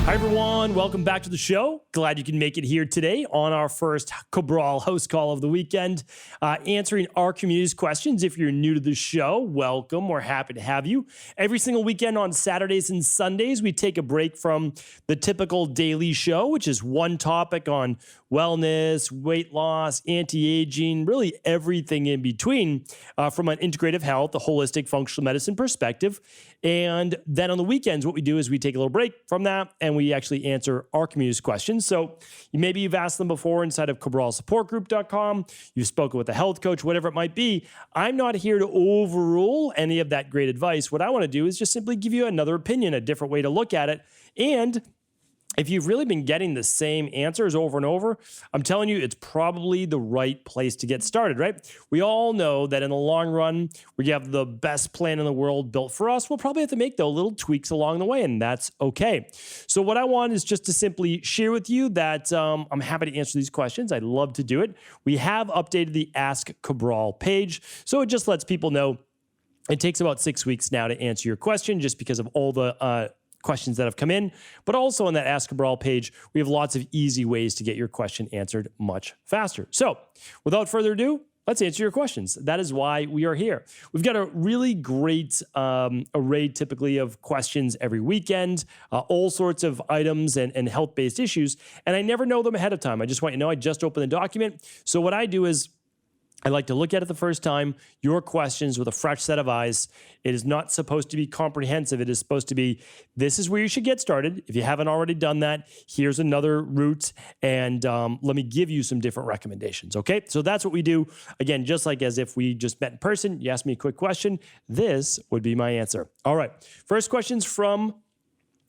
Hi, everyone. Welcome back to the show. Glad you can make it here today on our first Cabral HouseCall of the weekend, answering our community's questions. If you're new to the show, welcome. We're happy to have you. Every single weekend on Saturdays and Sundays, we take a break from the typical daily show, which is one topic on wellness, weight loss, anti-aging, really everything in between from an integrative health, a holistic functional medicine perspective. And then on the weekends, what we do is we take a little break from that and we actually answer our community's questions. So maybe you've asked them before inside of cabralsupportgroup.com. You've spoken with a health coach, whatever it might be. I'm not here to overrule any of that great advice. What I want to do is just simply give you another opinion, a different way to look at it. And if you've really been getting the same answers over and over, I'm telling you, it's probably the right place to get started, right? We all know that in the long run, we have the best plan in the world built for us. We'll probably have to make those little tweaks along the way, and that's okay. So what I want is just to simply share with you that I'm happy to answer these questions. I'd love to do it. We have updated the Ask Cabral page, so it just lets people know it takes about 6 weeks now to answer your question just because of all the questions that have come in, but also on that Ask Cabral page, we have lots of easy ways to get your question answered much faster. So without further ado, let's answer your questions. That is why we are here. We've got a really great array typically of questions every weekend, all sorts of items and health-based issues, and I never know them ahead of time. I just want you to know I just opened the document. So what I do is I like to look at it the first time, your questions with a fresh set of eyes. It is not supposed to be comprehensive. It is supposed to be, this is where you should get started. If you haven't already done that, here's another route, and let me give you some different recommendations, okay? So that's what we do. Again, just like as if we just met in person, you ask me a quick question, this would be my answer. All right, first question's from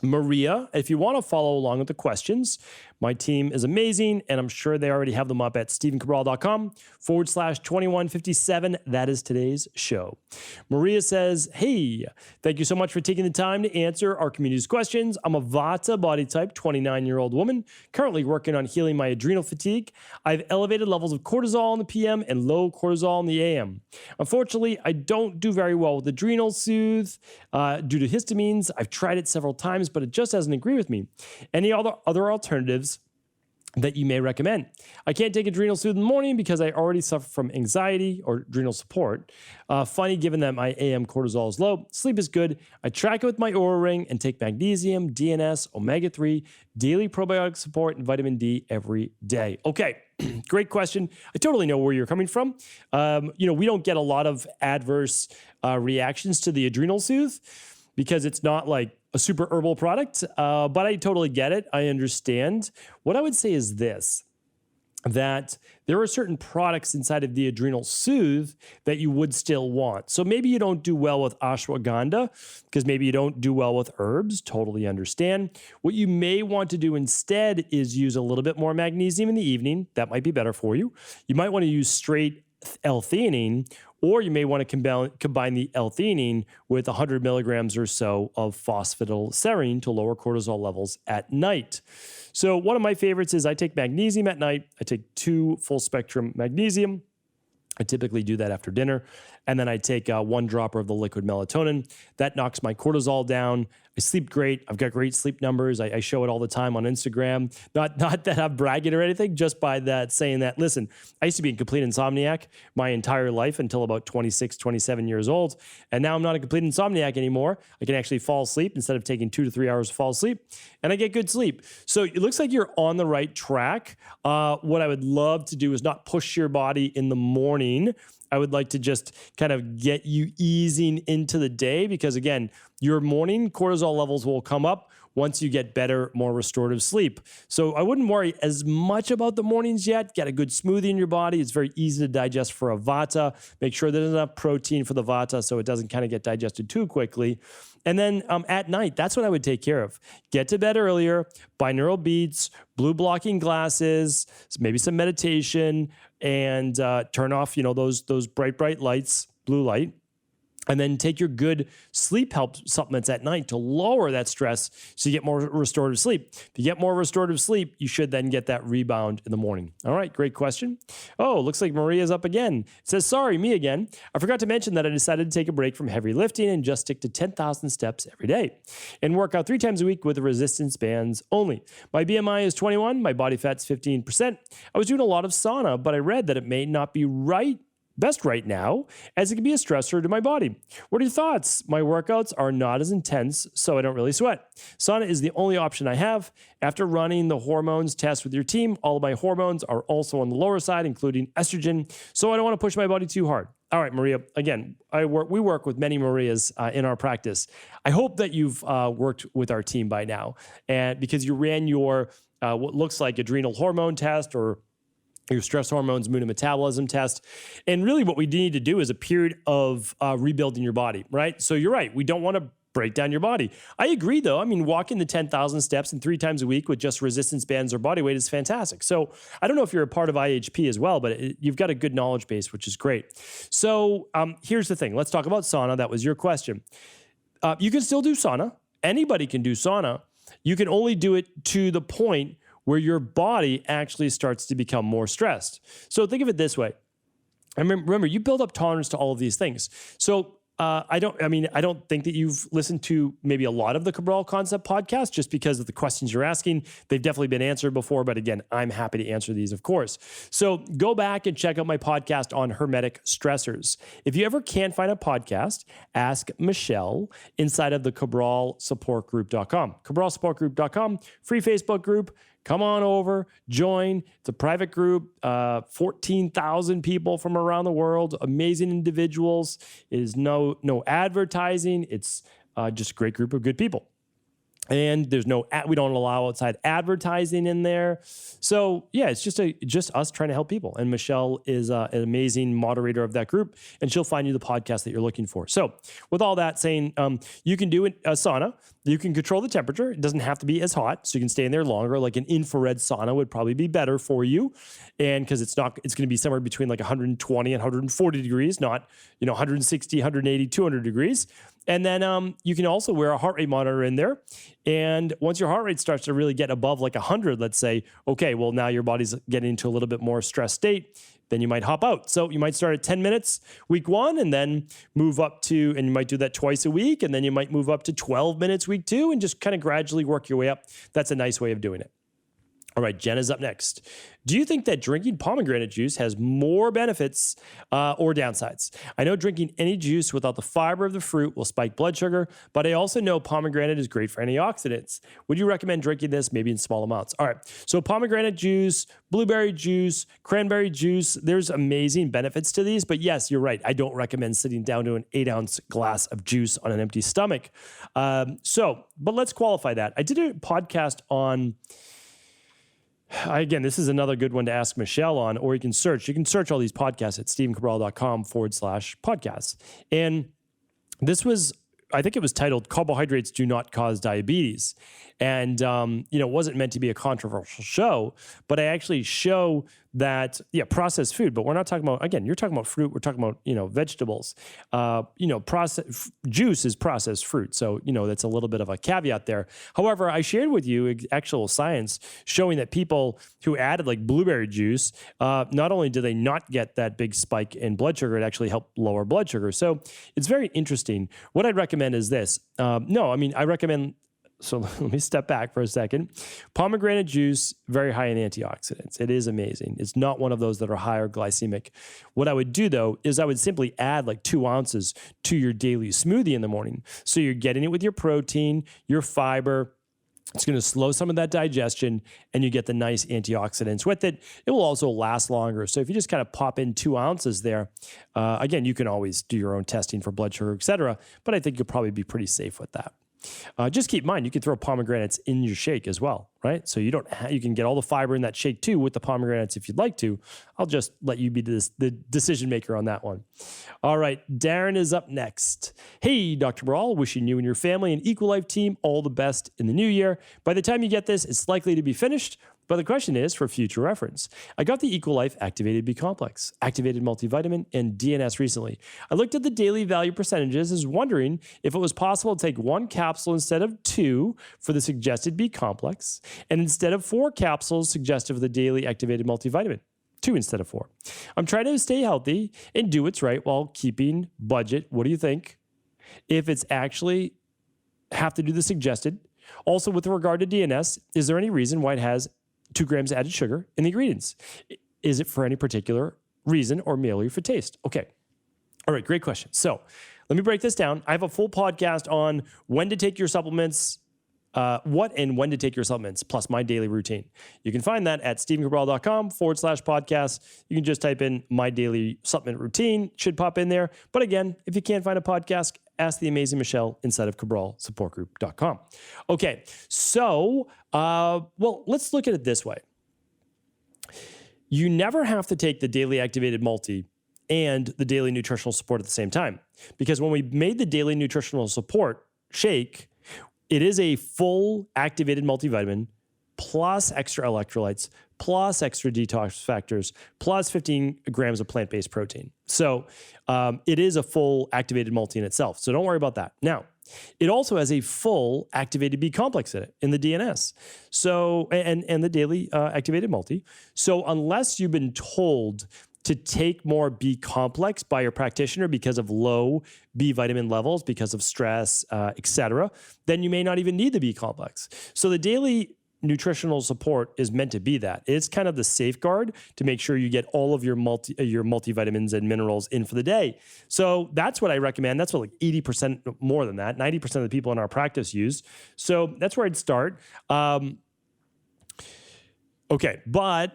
Maria. If you want to follow along with the questions, my team is amazing, and I'm sure they already have them up at stephencabral.com/2157. That is today's show. Maria says, hey, thank you so much for taking the time to answer our community's questions. I'm a Vata body type, 29-year-old woman, currently working on healing my adrenal fatigue. I have elevated levels of cortisol in the PM and low cortisol in the AM. Unfortunately, I don't do very well with Adrenal Soothe due to histamines. I've tried it several times, but it just doesn't agree with me. Any other alternatives that you may recommend? I can't take Adrenal Soothe in the morning because I already suffer from anxiety or adrenal support. Funny, given that my AM cortisol is low, sleep is good. I track it with my Oura Ring and take magnesium, DNS, omega-3, daily probiotic support, and vitamin D every day. Okay, great question. I totally know where you're coming from. We don't get a lot of adverse reactions to the Adrenal Soothe because it's not like a super herbal product, but I totally get it. I understand. What I would say is this, that there are certain products inside of the Adrenal Soothe that you would still want. So maybe you don't do well with ashwagandha because maybe you don't do well with herbs. Totally understand. What you may want to do instead is use a little bit more magnesium in the evening. That might be better for you. You might want to use straight L-theanine, or you may want to combine the L-theanine with 100 milligrams or so of phosphatidylserine to lower cortisol levels at night. So one of my favorites is I take magnesium at night. I take 2 full spectrum magnesium. I typically do that after dinner. And then I take 1 dropper of the liquid melatonin. That knocks my cortisol down. I sleep great. I've got great sleep numbers. I show it all the time on Instagram. Not that I'm bragging or anything, just by that saying that, listen, I used to be a complete insomniac my entire life until about 26, 27 years old. And now I'm not a complete insomniac anymore. I can actually fall asleep instead of taking 2 to 3 hours to fall asleep. And I get good sleep. So it looks like you're on the right track. What I would love to do is not push your body in the morning. I would like to just kind of get you easing into the day because, again, your morning cortisol levels will come up once you get better, more restorative sleep. So I wouldn't worry as much about the mornings yet. Get a good smoothie in your body. It's very easy to digest for a Vata. Make sure there's enough protein for the Vata so it doesn't kind of get digested too quickly. And then at night, that's what I would take care of. Get to bed earlier, binaural beats, blue blocking glasses, maybe some meditation, and turn off, those bright lights, blue light. And then take your good sleep help supplements at night to lower that stress so you get more restorative sleep. If you get more restorative sleep, you should then get that rebound in the morning. All right, great question. Oh, looks like Maria's up again. It says, sorry, me again. I forgot to mention that I decided to take a break from heavy lifting and just stick to 10,000 steps every day and work out 3 times a week with resistance bands only. My BMI is 21. My body fat's 15%. I was doing a lot of sauna, but I read that it may not be best right now, as it can be a stressor to my body. What are your thoughts? My workouts are not as intense, so I don't really sweat. Sauna is the only option I have. After running the hormones test with your team, all of my hormones are also on the lower side, including estrogen, so I don't want to push my body too hard. All right, Maria, again, we work with many Marias in our practice. I hope that you've worked with our team by now, and because you ran your what looks like adrenal hormone test or your stress hormones, mood and metabolism test. And really what we need to do is a period of rebuilding your body, right? So you're right. We don't want to break down your body. I agree though. I mean, walking the 10,000 steps and 3 times a week with just resistance bands or body weight is fantastic. So I don't know if you're a part of IHP as well, but you've got a good knowledge base, which is great. So here's the thing. Let's talk about sauna. That was your question. You can still do sauna. Anybody can do sauna. You can only do it to the point where your body actually starts to become more stressed. So think of it this way. Remember, you build up tolerance to all of these things. So I don't think that you've listened to maybe a lot of the Cabral Concept podcast just because of the questions you're asking. They've definitely been answered before, but again, I'm happy to answer these, of course. So go back and check out my podcast on hermetic stressors. If you ever can't find a podcast, ask Michelle inside of the CabralSupportGroup.com. CabralSupportGroup.com, free Facebook group. Come on over, join. It's a private group, 14,000 people from around the world, amazing individuals. It is no advertising. It's just a great group of good people. And there's we don't allow outside advertising in there. So yeah, it's just us trying to help people. And Michelle is an amazing moderator of that group, and she'll find you the podcast that you're looking for. So with all that saying, you can do a sauna. You can control the temperature. It doesn't have to be as hot, so you can stay in there longer. Like an infrared sauna would probably be better for you. And because it's going to be somewhere between like 120 and 140 degrees, not 160, 180, 200 degrees. And then you can also wear a heart rate monitor in there. And once your heart rate starts to really get above like 100, let's say, okay, well, now your body's getting into a little bit more stress state, then you might hop out. So you might start at 10 minutes week 1 and then move up to, and you might do that twice a week. And then you might move up to 12 minutes week 2 and just kind of gradually work your way up. That's a nice way of doing it. All right, Jen is up next. Do you think that drinking pomegranate juice has more benefits or downsides? I know drinking any juice without the fiber of the fruit will spike blood sugar, but I also know pomegranate is great for antioxidants. Would you recommend drinking this maybe in small amounts? All right, so pomegranate juice, blueberry juice, cranberry juice, there's amazing benefits to these, but yes, you're right. I don't recommend sitting down to an 8-ounce glass of juice on an empty stomach. But let's qualify that. I did a podcast on... Again, this is another good one to ask Michelle on, or you can search all these podcasts at stevencabral.com/podcasts. And this was, I think it was titled Carbohydrates Do Not Cause Diabetes. And, it wasn't meant to be a controversial show, but I actually show that, processed food, but we're not talking about, again, you're talking about fruit, we're talking about, vegetables. Juice is processed fruit. So, that's a little bit of a caveat there. However, I shared with you actual science showing that people who added like blueberry juice, not only do they not get that big spike in blood sugar, it actually helped lower blood sugar. So it's very interesting. What I'd recommend is this. I recommend... So let me step back for a second. Pomegranate juice, very high in antioxidants. It is amazing. It's not one of those that are higher glycemic. What I would do though, is I would simply add like 2 ounces to your daily smoothie in the morning. So you're getting it with your protein, your fiber. It's going to slow some of that digestion and you get the nice antioxidants with it. It will also last longer. So if you just kind of pop in 2 ounces there, again, you can always do your own testing for blood sugar, et cetera, but I think you'll probably be pretty safe with that. Just keep in mind, you can throw pomegranates in your shake as well, right? So you can get all the fiber in that shake too with the pomegranates if you'd like to. I'll just let you be the decision maker on that one. All right, Darren is up next. Hey, Dr. Cabral, wishing you and your family and Equal Life team all the best in the new year. By the time you get this, it's likely to be finished. But the question is for future reference. I got the Equalife Activated B Complex, Activated Multivitamin, and DNS recently. I looked at the daily value percentages and was wondering if it was possible to take 1 capsule instead of 2 for the suggested B Complex, and instead of 4 capsules suggested for the daily Activated Multivitamin. 2 instead of 4. I'm trying to stay healthy and do what's right while keeping budget. What do you think? If it's actually have to do the suggested. Also, with regard to DNS, is there any reason why it has 2 grams added sugar in the ingredients? Is it for any particular reason or merely for taste? Okay. All right, great question. So let me break this down. I have a full podcast on when to take your supplements, what and when to take your supplements, plus my daily routine. You can find that at stephencabral.com/podcast. You can just type in my daily supplement routine, should pop in there. But again, if you can't find a podcast, ask the amazing Michelle inside of CabralSupportGroup.com. Okay, so, well, let's look at it this way. You never have to take the daily activated multi and the daily nutritional support at the same time. Because when we made the daily nutritional support shake, it is a full activated multivitamin plus extra electrolytes, plus extra detox factors, plus 15 grams of plant-based protein. So it is a full activated multi in itself. So don't worry about that. Now, it also has a full activated B complex in it, in the DNS. So, and the daily activated multi. So unless you've been told to take more B complex by your practitioner because of low B vitamin levels, because of stress, etc., then you may not even need the B complex. So the daily nutritional support is meant to be that. It's kind of the safeguard to make sure you get all of your multivitamins and minerals in for the day. So that's what I recommend. That's what like 80% more than that, 90% of the people in our practice use. So that's where I'd start. Okay, but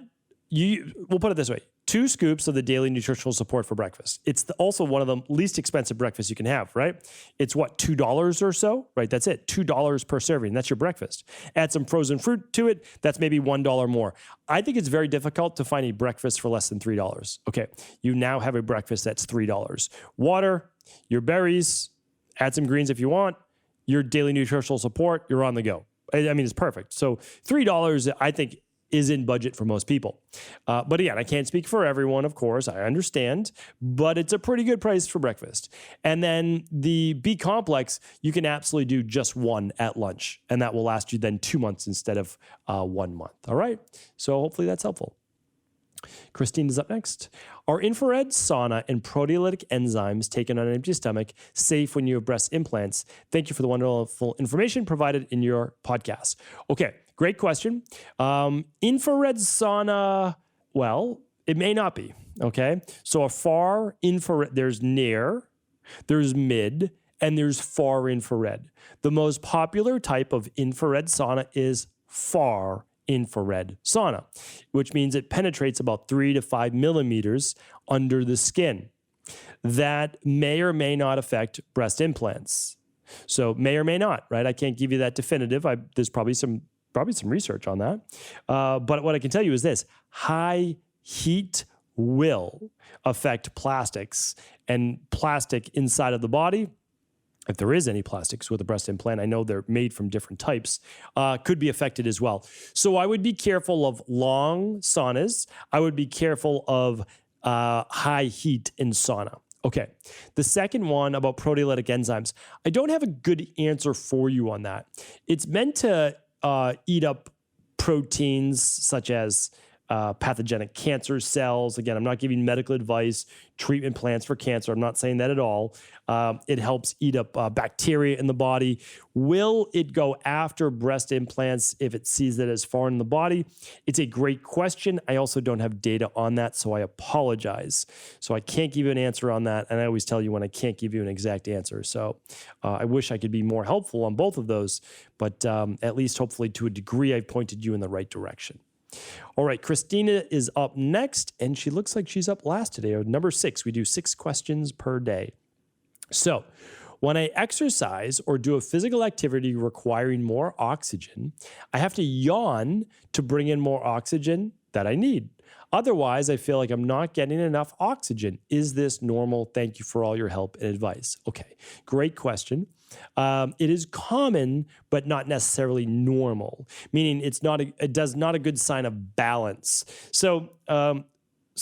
we'll put it this way. 2 scoops of the daily nutritional support for breakfast. It's also one of the least expensive breakfasts you can have, right? It's what, $2 or so, right? That's it, $2 per serving. That's your breakfast. Add some frozen fruit to it. That's maybe $1 more. I think it's very difficult to find a breakfast for less than $3. Okay, you now have a breakfast that's $3. Water, your berries, add some greens if you want, your daily nutritional support, you're on the go. I mean, it's perfect. So $3, I think, is in budget for most people. But again, I can't speak for everyone, of course. I understand, but it's a pretty good price for breakfast. And then the B complex, you can absolutely do just 1 at lunch, and that will last you then 2 months instead of 1 month. All right. So hopefully that's helpful. Christine is up next. Are infrared, sauna, and proteolytic enzymes taken on an empty stomach safe when you have breast implants? Thank you for the wonderful information provided in your podcast. Okay, great question. Infrared sauna, well, it may not be, okay? So a far infrared, there's near, there's mid, and there's far infrared. The most popular type of infrared sauna is far infrared sauna, which means it penetrates about 3 to 5 millimeters under the skin. That may or may not affect breast implants. So may or may not, right? I can't give you that definitive. There's probably some research on that. But what I can tell you is this: high heat will affect plastics, and plastic inside of the body, if there is any plastics with a breast implant, I know they're made from different types, could be affected as well. So I would be careful of long saunas. I would be careful of high heat in sauna. Okay, the second one about proteolytic enzymes. I don't have a good answer for you on that. It's meant to eat up proteins such as pathogenic cancer cells. Again, I'm not giving medical advice, treatment plans for cancer. I'm not saying that at all. It helps eat up bacteria in the body. Will it go after breast implants if it sees that as foreign in the body? It's a great question. I also don't have data on that, so I apologize. So I can't give you an answer on that, and I always tell you when I can't give you an exact answer. So I wish I could be more helpful on both of those, but at least hopefully to a degree I've pointed you in the right direction. All right, Christina is up next, and she looks like she's up last today. Number 6, we do 6 questions per day. So when I exercise or do a physical activity requiring more oxygen, I have to yawn to bring in more oxygen that I need. Otherwise, I feel like I'm not getting enough oxygen. Is this normal? Thank you for all your help and advice. Okay, great question. It is common, but not necessarily normal, meaning it does not a good sign of balance. So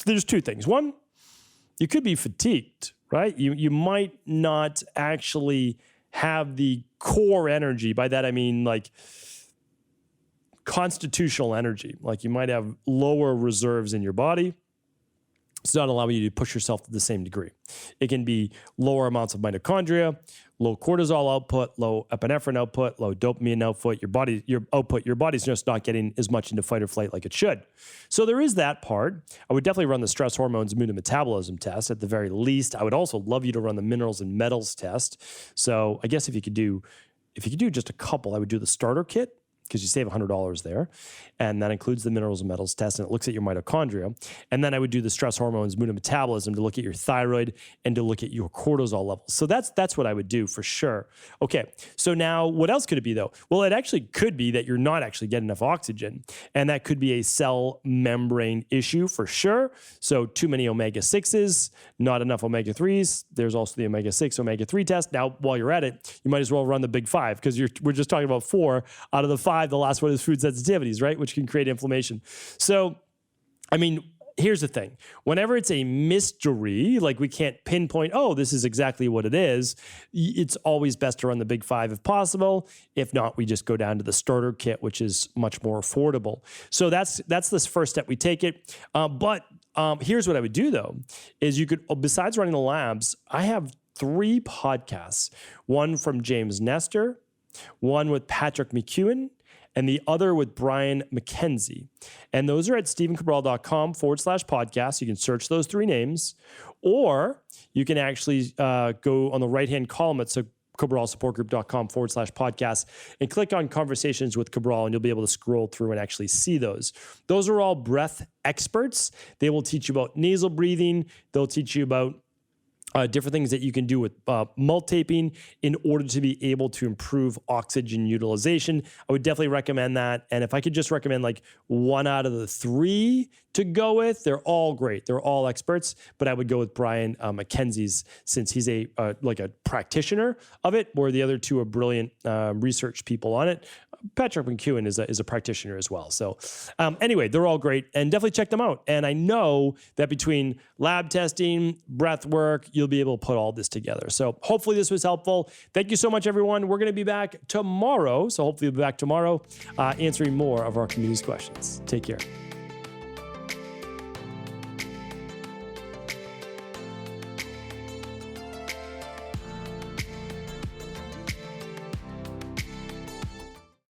there's two things. One, you could be fatigued, right? You might not actually have the core energy. By that, I mean like constitutional energy. Like you might have lower reserves in your body. It's not allowing you to push yourself to the same degree. It can be lower amounts of mitochondria, low cortisol output, low epinephrine output, low dopamine output. Your body's just not getting as much into fight or flight like it should. So there is that part. I would definitely run the stress hormones, mood, and metabolism test at the very least. I would also love you to run the minerals and metals test. So I guess if you could do just a couple, I would do the starter kit, because you save $100 there. And that includes the minerals and metals test, and it looks at your mitochondria. And then I would do the stress hormones, mood, and metabolism to look at your thyroid and to look at your cortisol levels. So that's what I would do for sure. Okay, so now what else could it be though? Well, it actually could be that you're not actually getting enough oxygen, and that could be a cell membrane issue for sure. So too many omega-6s, not enough omega-3s. There's also the omega-6, omega-3 test. Now, while you're at it, you might as well run the big five, because we're just talking about 4 out of the 5. The last one is food sensitivities, right? Which can create inflammation. So, I mean, here's the thing. Whenever it's a mystery, like we can't pinpoint, oh, this is exactly what it is, it's always best to run the big 5 if possible. If not, we just go down to the starter kit, which is much more affordable. So that's this first step. We take it. But here's what I would do, though, is you could, besides running the labs, I have 3 podcasts, one from James Nestor, one with Patrick McEwen, and the other with Brian McKenzie. And those are at stephencabral.com/podcast. You can search those 3 names, or you can actually go on the right-hand column at cabralsupportgroup.com/podcast and click on Conversations with Cabral, and you'll be able to scroll through and actually see those. Those are all breath experts. They will teach you about nasal breathing. They'll teach you about different things that you can do with malt taping in order to be able to improve oxygen utilization. I would definitely recommend that. And if I could just recommend like 1 out of the 3 to go with, they're all great. They're all experts, but I would go with Brian McKenzie's, since he's a practitioner of it, where the other 2 are brilliant research people on it. Patrick McEwen is a practitioner as well. So anyway, they're all great, and definitely check them out. And I know that between lab testing, breath work, you'll be able to put all this together. So hopefully this was helpful. Thank you so much, everyone. We're going to be back tomorrow. So hopefully we'll be back tomorrow answering more of our community's questions. Take care.